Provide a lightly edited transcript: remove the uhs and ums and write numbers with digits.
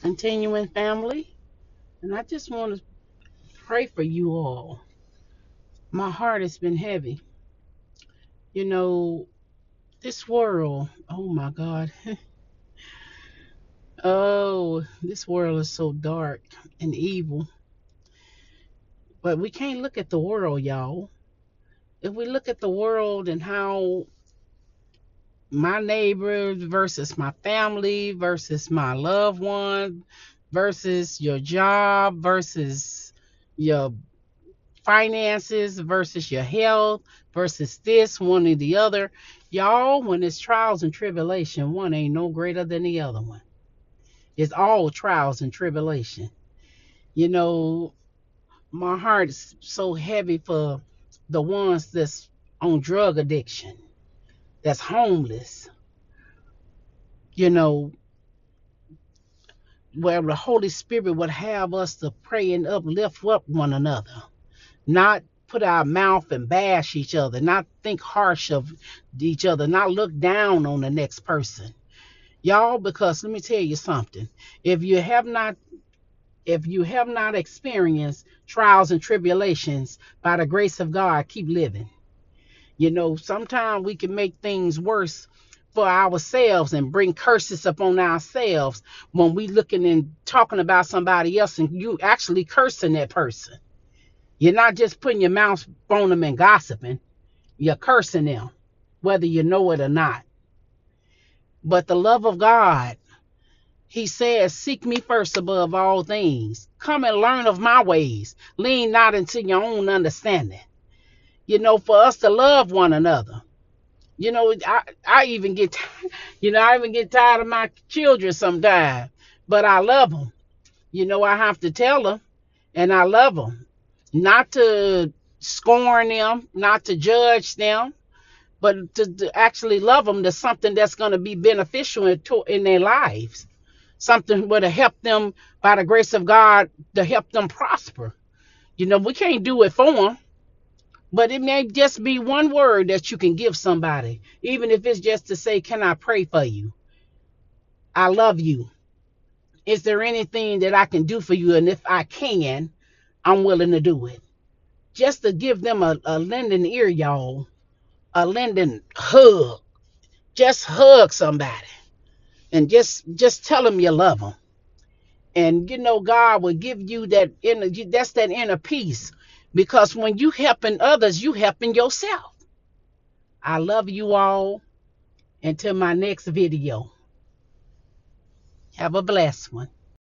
Continuing family, and I just want to pray for you all. My heart has been heavy. You know, this world, oh my God, oh, this world is so dark and evil. But we can't look at the world, y'all. If we look at the world and how my neighbors versus my family versus my loved one versus your job versus your finances versus your health versus this one or the other. Y'all, when it's trials and tribulation, one ain't no greater than the other one. It's all trials and tribulation. You know, my heart is so heavy for the ones that's on drug addiction, that's homeless, you know, where the Holy Spirit would have us to pray and uplift up one another, not put our mouth and bash each other, not think harsh of each other, not look down on the next person. Y'all, because let me tell you something. If you have not if you have not experienced trials and tribulations, by the grace of God, keep living. You know, sometimes we can make things worse for ourselves and bring curses upon ourselves when we looking and talking about somebody else and you actually cursing that person. You're not just putting your mouth on them and gossiping. You're cursing them, whether you know it or not. But the love of God, he says, seek me first above all things. Come and learn of my ways. Lean not into your own understanding. You know, for us to love one another. You know, I even get, I even get tired of my children sometimes, but I love them. You know, I have to tell them, and I love them. Not to scorn them, not to judge them, but to actually love them to something that's going to be beneficial in their lives. Something would have helped them by the grace of God to help them prosper. You know, we can't do it for them, but it may just be one word that you can give somebody, even if it's just to say, can I pray for you? I love you. Is there anything that I can do for you? And if I can, I'm willing to do it. Just to give them a lending ear, y'all, a lending hug. Just hug somebody and just tell them you love them. And you know, God will give you that inner, that's that inner peace, because when you helping others, you helping yourself. I love you all. Until my next video, have a blessed one.